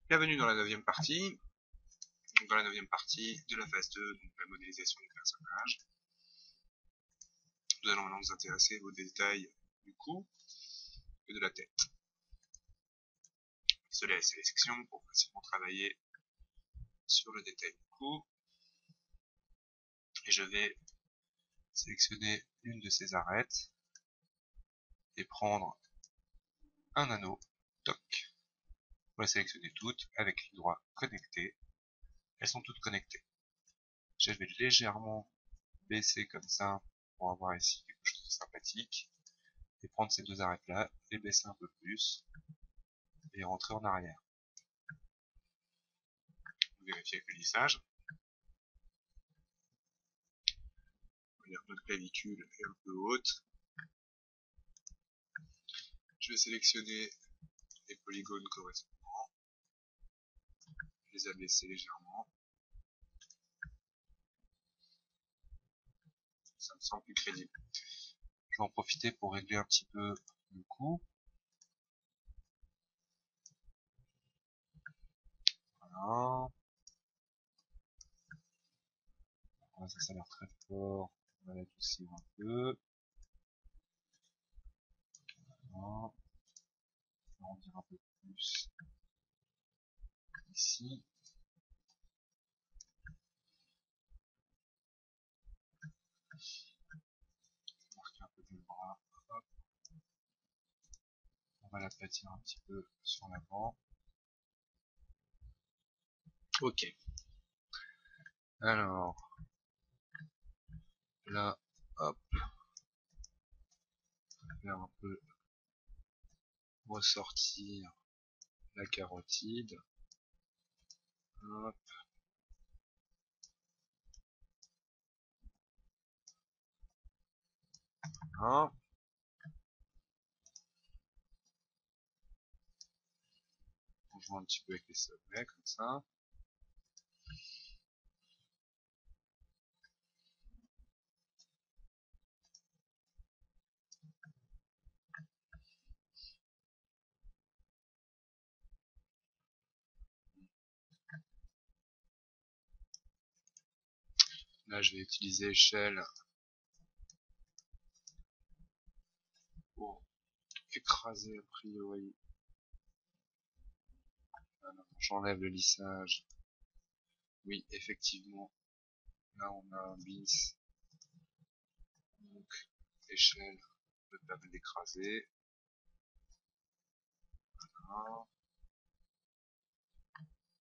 Bienvenue dans la 9e partie. Dans la 9e partie de la phase 2, donc la modélisation du personnage. Nous allons maintenant nous intéresser aux détails du cou et de la tête. Cela est les sections pour facilement travailler sur le détail du cou. Et je vais sélectionner une de ces arêtes et prendre un anneau. Toc. On va sélectionner toutes avec clic droit connecté. Elles sont toutes connectées. Je vais légèrement baisser comme ça pour avoir ici quelque chose de sympathique. Et prendre ces deux arêtes là, les baisser un peu plus et rentrer en arrière. Vérifier avec le lissage. Notre clavicule est un peu haute. Je vais sélectionner les polygones correspondants, les abaisser légèrement. Ça me semble plus crédible. Je vais en profiter pour régler un petit peu le cou. Voilà. Ça a l'air très fort. On va l'adoucir un peu. Voilà. On va en dire un peu plus ici. Marquer un peu le bras. Hop. On va l'aplatir un petit peu sur l'avant. Ok. Alors, là, hop, on va faire un peu ressortir la carotide. Hop. Voilà. On joue un petit peu avec les sommets, comme ça. Là, je vais utiliser échelle pour écraser a priori. J'enlève le lissage. Oui, effectivement. Là, on a un bis. Donc, échelle me permet d'écraser. Voilà.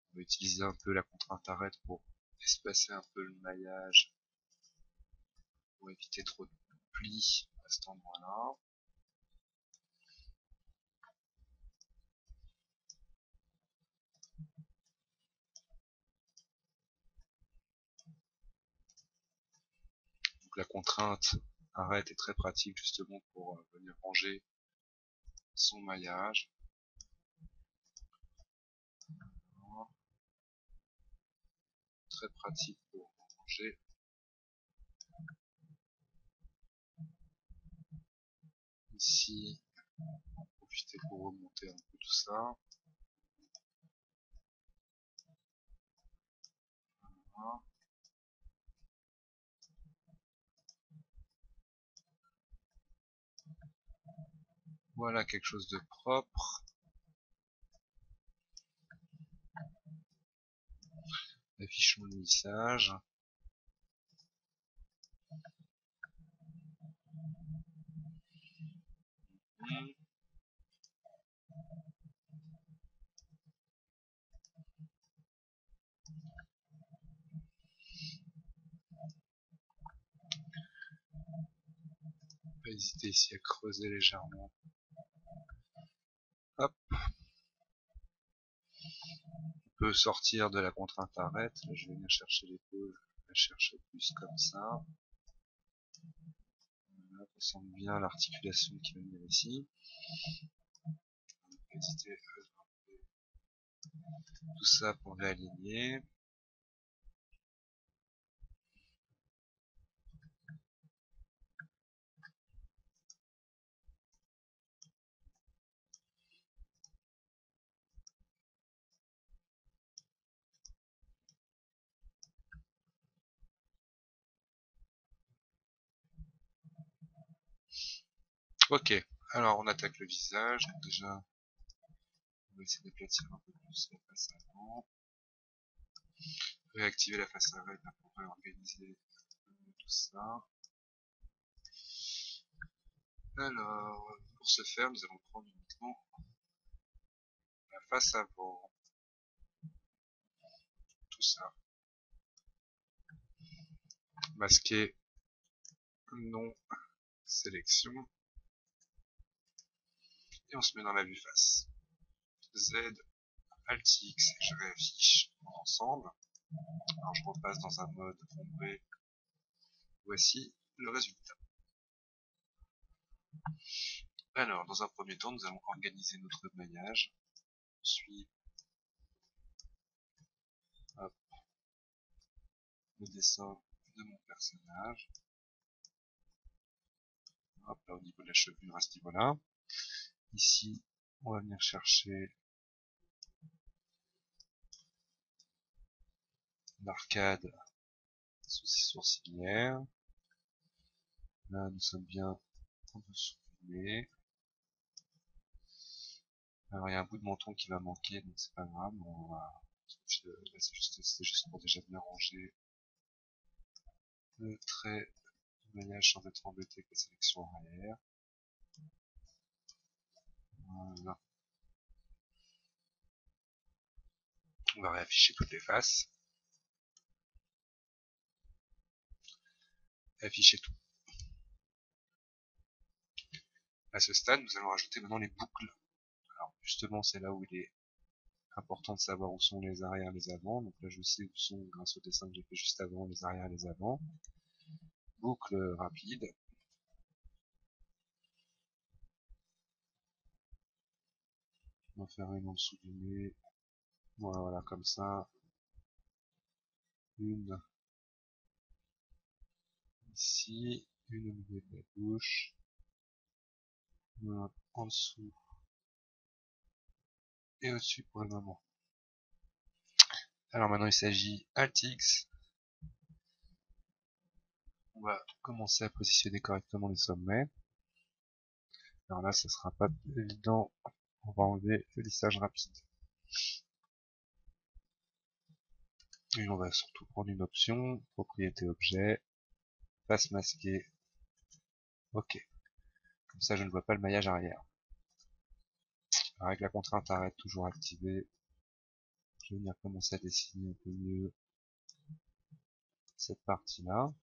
On va utiliser un peu la contrainte arrête pour espacer un peu le maillage. Pour éviter trop de plis à cet endroit-là. Donc la contrainte arrête est très pratique justement pour venir ranger son maillage. Voilà. Très pratique pour ranger. Ici, on va profiter pour remonter un peu tout ça. Voilà. Voilà quelque chose de propre. Affichons le lissage. Pas hésiter ici à creuser légèrement. Hop. On peut sortir de la contrainte arrête. Là, je vais venir chercher l'épaule. Je vais la chercher plus comme ça. Voilà, on sent bien l'articulation qui va venir ici. Pas hésiter à tout ça pour réaligner. Ok, alors on attaque le visage. Donc déjà, on va essayer d'aplatir un peu plus la face avant. Réactiver la face arrière pour réorganiser tout ça. Alors, pour ce faire, nous allons prendre uniquement la face avant. Tout ça. Masquer non sélection. Et on se met dans la vue face. Z, Alt X, je réaffiche ensemble. Alors je repasse dans un mode ombré. Voici le résultat. Alors, dans un premier temps, nous allons organiser notre maillage. Ensuite, hop, le dessin de mon personnage. Hop, là au niveau de la chevelure à ce niveau-là. Ici, on va venir chercher l'arcade sourcilière. Là, nous sommes bien en dessous du nez. Alors, il y a un bout de menton qui va manquer, donc c'est pas grave. On va... Là, c'est juste pour déjà bien ranger le trait du maillage sans être embêté avec la sélection arrière. Voilà. On va réafficher toutes les faces. Afficher tout. À ce stade, nous allons rajouter maintenant les boucles. Alors, justement, c'est là où il est important de savoir où sont les arrières et les avant. Donc là, je sais où sont, grâce au dessin que j'ai fait juste avant, les arrières et les avant. Boucle rapide. On va faire une en dessous du nez. Voilà, comme ça. Une ici. Une au milieu de la bouche. Une en dessous. Et au-dessus pour le moment. Alors maintenant, il s'agit Alt X. On va commencer à positionner correctement les sommets. Alors là, ce sera pas évident. On va enlever le lissage rapide. Et on va surtout prendre une option, propriété objet, face masquée. Ok. Comme ça, je ne vois pas le maillage arrière. Alors, avec la contrainte arrête toujours activée, je vais venir commencer à dessiner un peu mieux cette partie-là.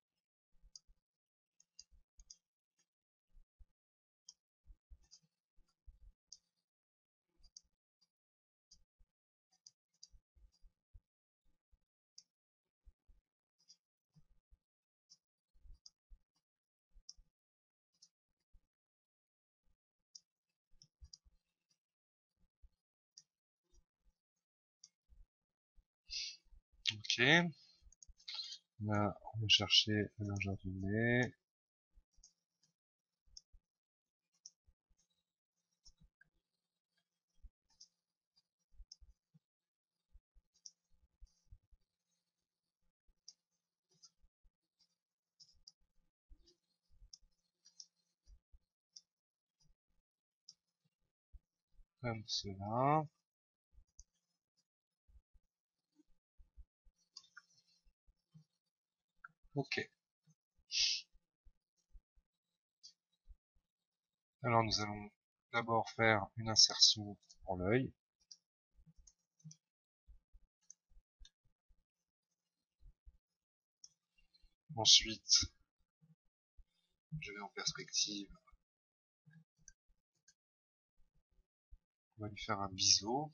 Ok. Là, on va chercher la largeur du nez. Comme cela. Ok. Alors, nous allons d'abord faire une insertion pour l'œil. Ensuite, je vais en perspective. On va lui faire un biseau.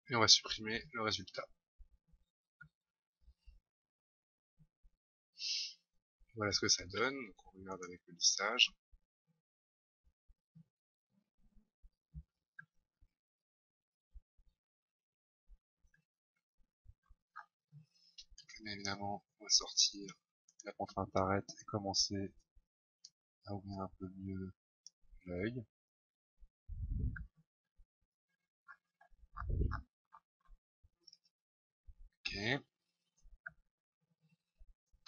Et on va supprimer le résultat. Voilà ce que ça donne. Donc on regarde avec le lissage. Bien évidemment, on va sortir la contrainte arrête et commencer à ouvrir un peu mieux l'œil. Ok.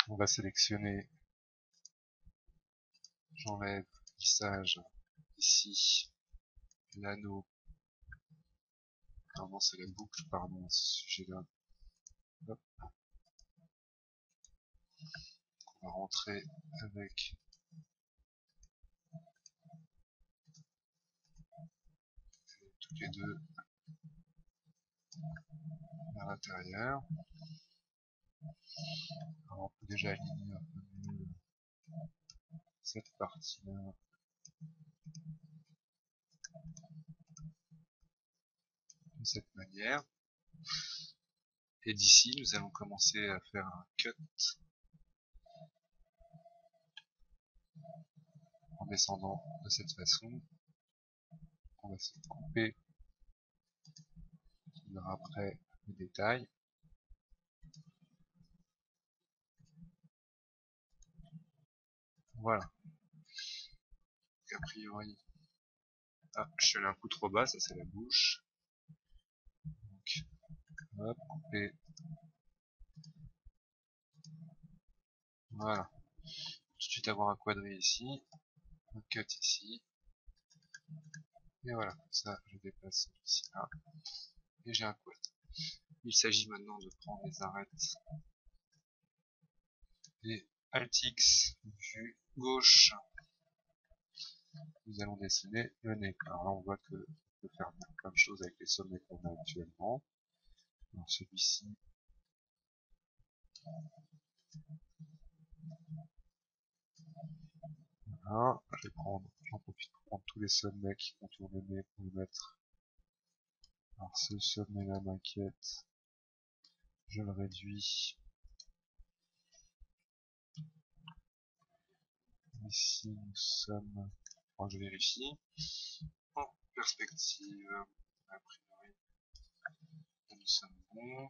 On va sélectionner, j'enlève lissage ici, l'anneau, pardon c'est la boucle, pardon à ce sujet-là. Hop. On va rentrer avec toutes les deux à l'intérieur. Alors on peut déjà aligner un peu mieux cette partie-là. De cette manière. Et d'ici, nous allons commencer à faire un cut en descendant de cette façon. On va se couper. On verra après les détails. Voilà. A priori, ah, je suis allé un coup trop bas, ça c'est la bouche. Donc, hop, couper. Voilà. Tout de suite avoir un quadrille ici, un cut ici. Et voilà, ça je dépasse celui-ci là. Et j'ai un quad. Il s'agit maintenant de prendre les arêtes et Alt X, vue gauche. Nous allons dessiner le nez. Alors là, on voit que on peut faire plein de choses avec les sommets qu'on a actuellement. Alors celui-ci, voilà. Je vais prendre, j'en profite pour prendre tous les sommets qui contournent le nez pour le mettre. Alors ce sommet-là m'inquiète. Je le réduis. Ici, nous sommes, alors, je vérifie, en perspective, a priori, nous sommes bons.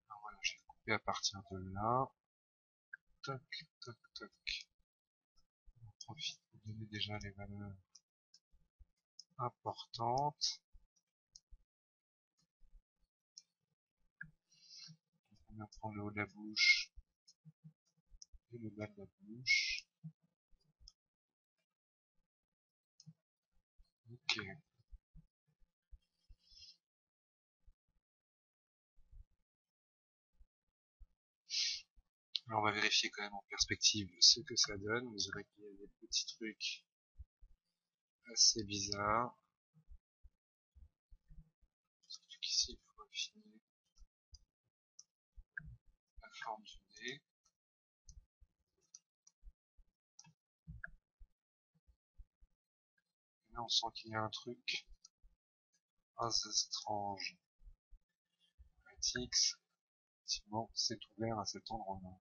Alors voilà, je vais couper à partir de là. Toc, toc, toc. On profite pour donner déjà les valeurs importantes. On va prendre le haut de la bouche et le bas de la bouche. Ok. Alors on va vérifier quand même en perspective ce que ça donne. Vous verrez qu'il y a des petits trucs assez bizarres. Surtout qu'ici, il faut affiner la forme du nez. Et là, on sent qu'il y a un truc assez étrange. X, effectivement, c'est ouvert à cet endroit-là.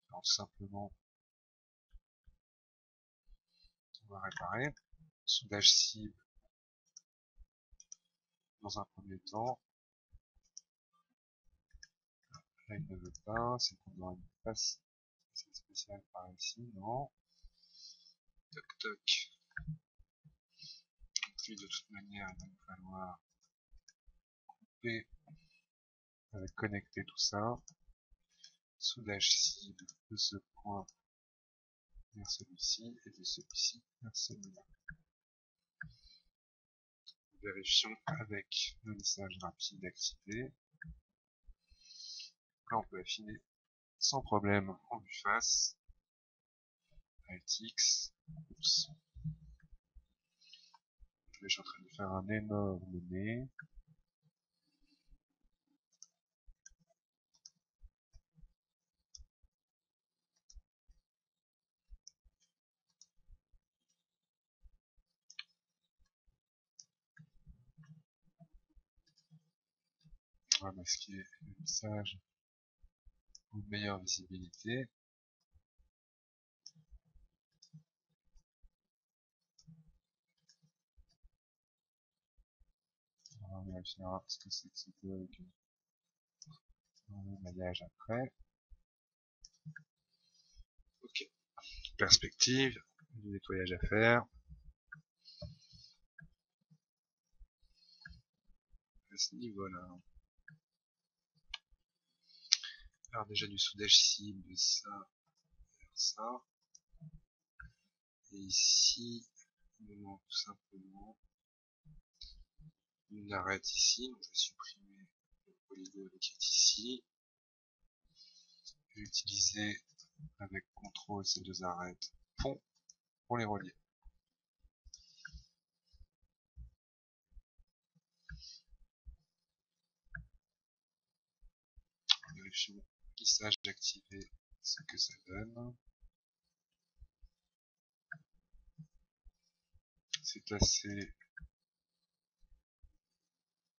Alors tout simplement, on va réparer. Soudage cible dans un premier temps. Là, il ne veut pas, c'est qu'on aura une face spéciale par ici, non. Toc toc. Et puis de toute manière, il va nous falloir couper, connecter tout ça. Soudage cible de ce point vers celui-ci et de celui-ci vers celui-là. Vérifions avec le lissage rapide activé. Là, on peut affiner sans problème en vue face. Alt X. Oups. Je suis en train de faire un énorme nez. On va masquer le visage pour une meilleure visibilité. On vérifiera ce que c'est que c'était avec le maillage après. Ok. perspective, du nettoyage à faire. À ce niveau-là. Alors déjà du soudage ici, de ça vers ça. Et ici, il me manque tout simplement une arête ici. Donc je vais supprimer le polygone qui est ici. Je vais utiliser avec CTRL ces deux arêtes pont pour les relier. Vérifions le lissage activé, ce que ça donne. C'est assez.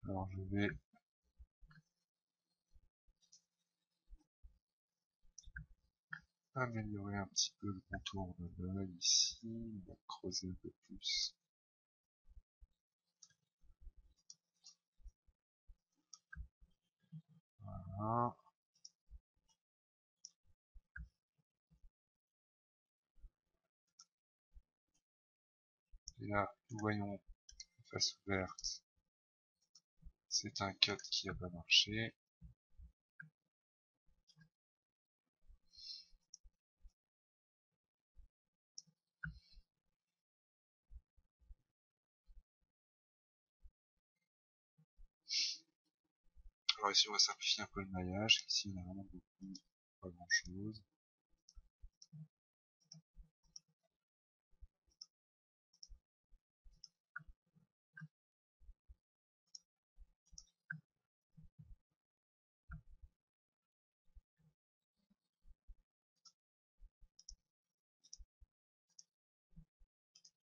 Alors je vais améliorer un petit peu le contour de l'œil ici, on va creuser un peu plus. Voilà. Et là, nous voyons face ouverte, c'est un cut qui n'a pas marché. Alors ici on va simplifier un peu le maillage, ici on a vraiment beaucoup, pas grand chose.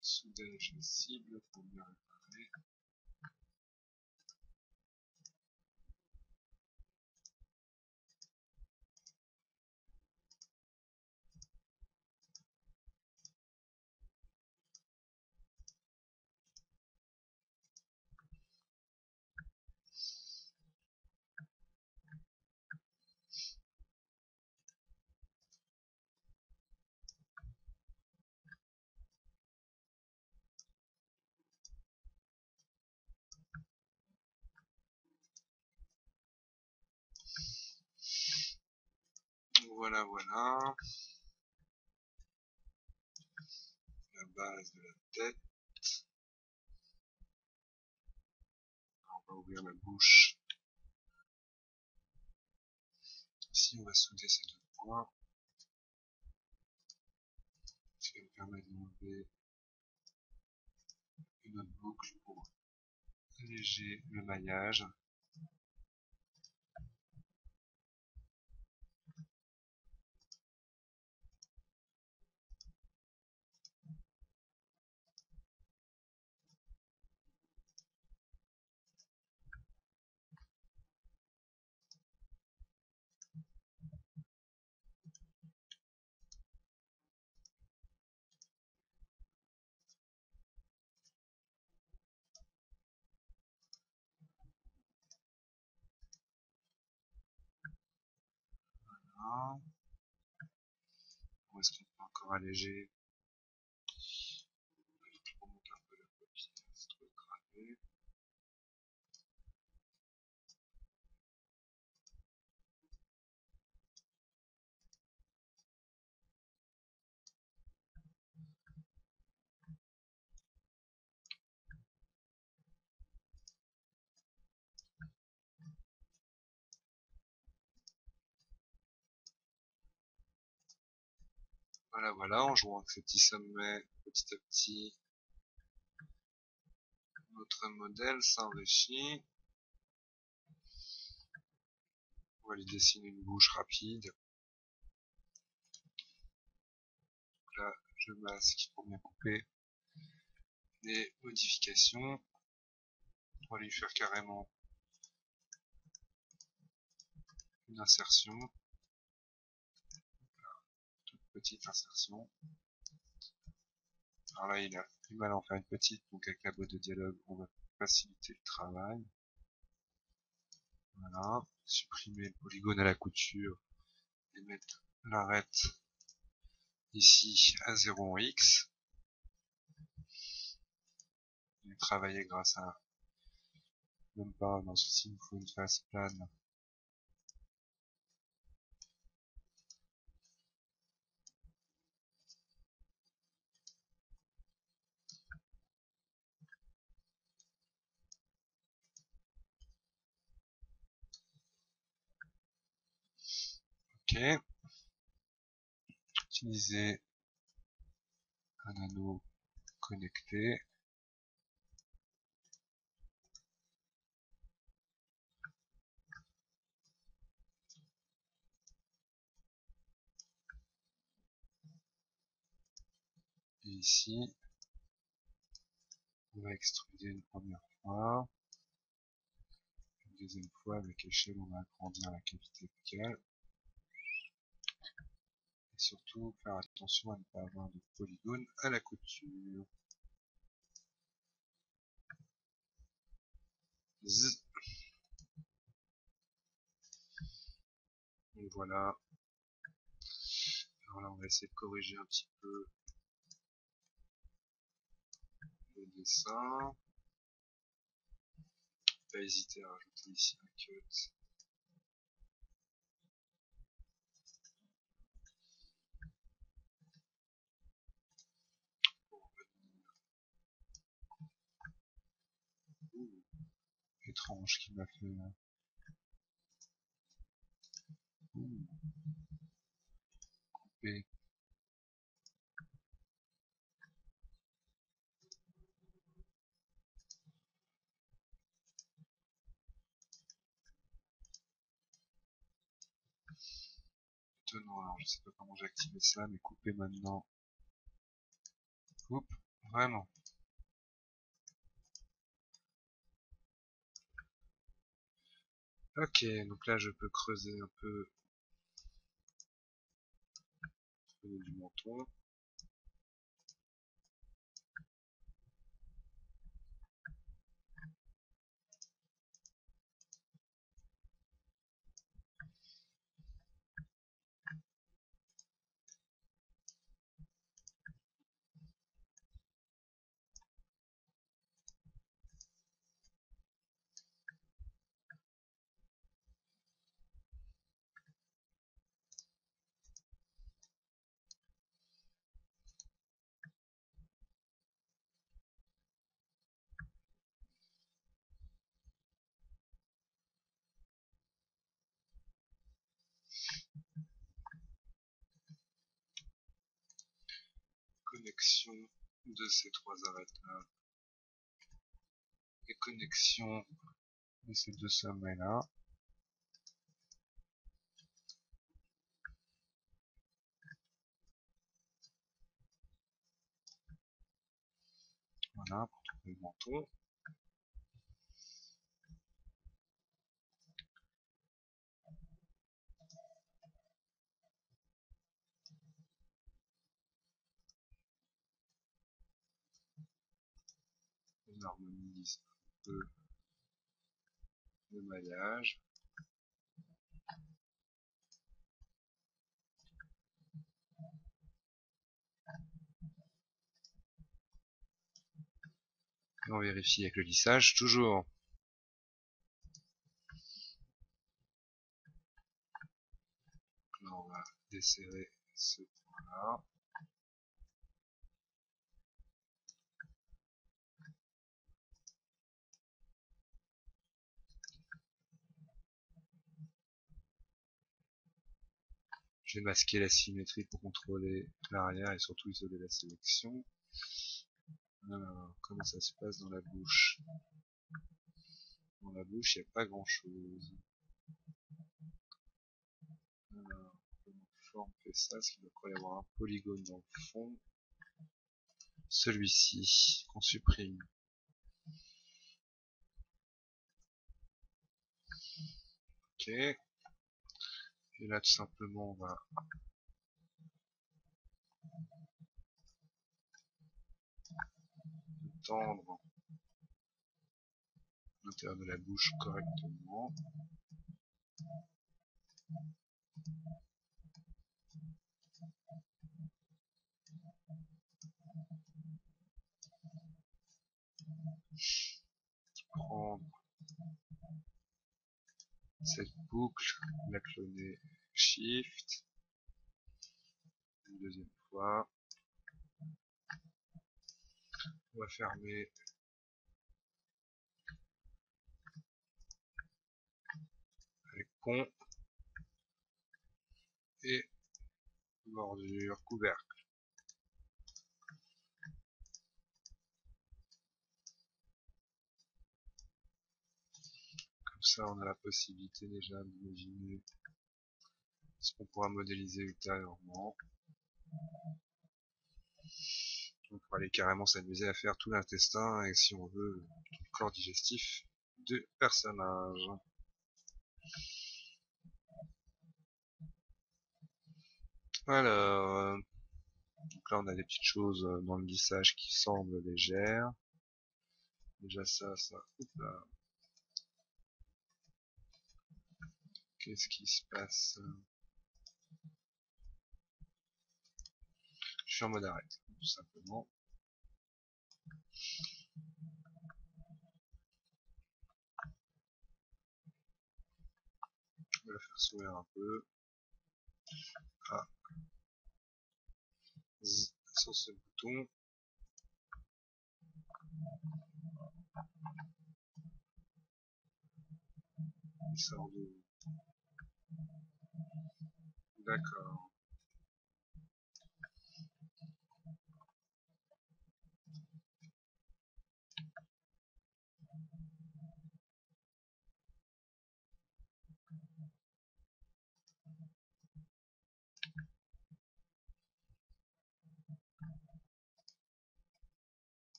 Soudage cible pour bien réparer. Voilà, voilà. La base de la tête. Alors, on va ouvrir la bouche. Ici on va souder ces deux points. Ce qui va me permettre d'enlever une autre boucle pour alléger le maillage. Voilà. Où est-ce qu'on peut encore alléger? Je remonte un peu la paupière, c'est trop gravé. Voilà, voilà, en jouant avec ce petit sommet, petit à petit, notre modèle s'enrichit. On va lui dessiner une bouche rapide. Donc là, je masque pour bien couper les modifications. On va lui faire carrément une insertion, toute petite insertion. Alors là, il a du mal à en faire une petite, donc avec la boîte de dialogue, on va faciliter le travail. Voilà, supprimer le polygone à la couture et mettre l'arête ici à 0 en X. Je vais travailler grâce à même pas, dans ceci il me faut une face plane. Ok. Utiliser un anneau connecté. Et ici, on va extruder une première fois. Une deuxième fois, avec échelle, on va agrandir la cavité focale. Et surtout, faire attention à ne pas avoir de polygone à la couture. Zzz. Et voilà. Alors là, on va essayer de corriger un petit peu le dessin. Pas hésiter à rajouter ici un cut. Ouh, étrange qu'il m'a fait là. Ouh, coupé. Étonnant, alors je sais pas comment j'ai activé ça, mais couper maintenant. Oups, vraiment. Ok, donc là je peux creuser un peu au niveau du menton. Connexion de ces trois arêtes là. Et connexion de ces deux sommets là. Voilà, pour trouver le menton. On harmonise un peu le maillage. Et on vérifie avec le lissage, toujours. Là on va desserrer ce point là. Je vais masquer la symétrie pour contrôler l'arrière et surtout isoler la sélection. Alors, comment ça se passe dans la bouche? Dans la bouche, il n'y a pas grand chose. Alors, comment forme fait ça? Est-ce qu'il doit y avoir un polygone dans le fond? Celui-ci, qu'on supprime. Ok. Et là, tout simplement, on va tendre l'intérieur de la bouche correctement. prendre cette boucle, la cloner Shift, une deuxième fois. On va fermer avec pont et bordure couvercle. Comme ça, on a la possibilité déjà d'imaginer ce qu'on pourra modéliser ultérieurement. On pourra aller carrément s'amuser à faire tout l'intestin et si on veut, tout le corps digestif de personnage. Alors, donc là on a des petites choses dans le lissage qui semblent légères. Déjà ça, hop là. Qu'est-ce qui se passe? Je suis en mode arrêt, tout simplement. Je vais la faire sourire un peu. Ah. Sur ce bouton. Il sort de... D'accord.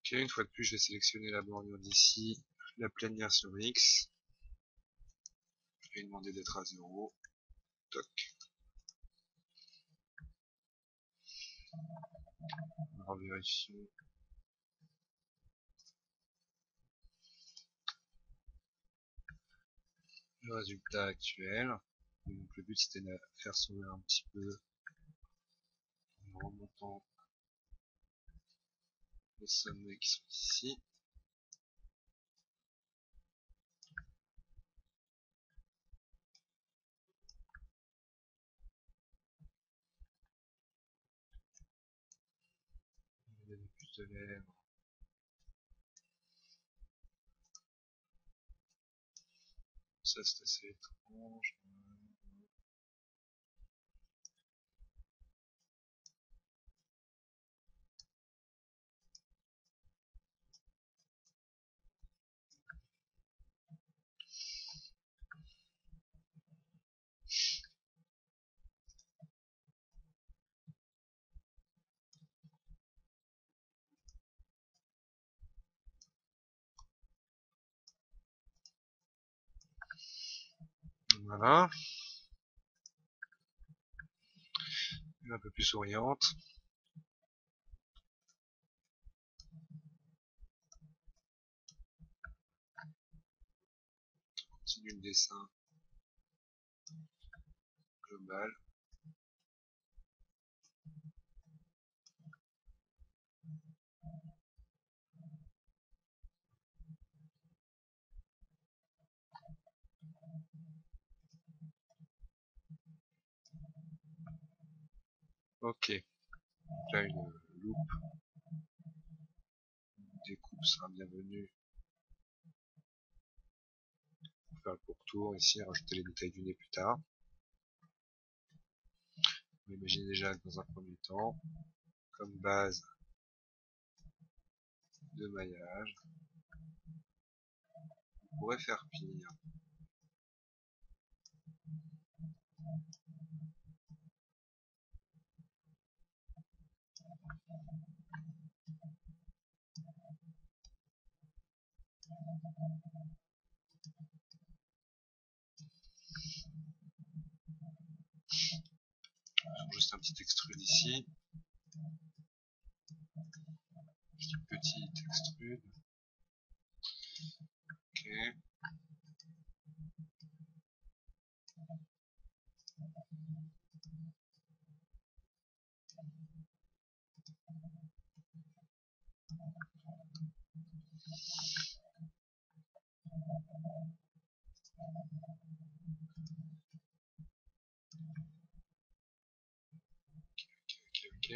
Ok, une fois de plus, je vais sélectionner la bordure d'ici, la planière sur X, et demander d'être à 0. Toc. Alors vérifions. Le résultat actuel. Donc le but c'était de faire sourire un petit peu en remontant les sommets qui sont ici. Il y a des puces de lèvres. Ça c'est assez étrange. Voilà. Un peu plus souriante. Continue le dessin global. Ok. Là une loupe. Découpe sera bienvenue. On va faire le pourtour ici, rajouter les détails du nez plus tard. On imagine déjà que dans un premier temps, comme base de maillage, on pourrait faire pire. Juste un petit extrude ici. Petit extrude. Ok. Ok.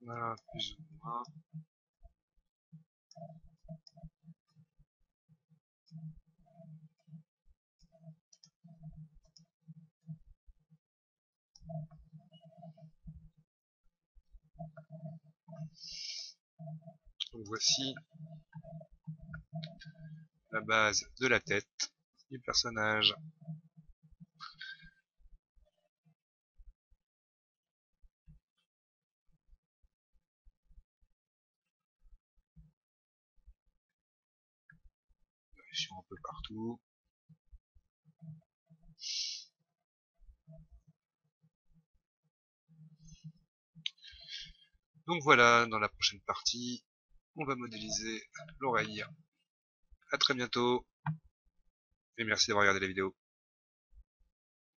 Voilà, plus ou moins. Donc voici la base de la tête du personnage. Vérifions un peu partout. Donc voilà, dans la prochaine partie, on va modéliser l'oreille. À très bientôt, et merci d'avoir regardé la vidéo.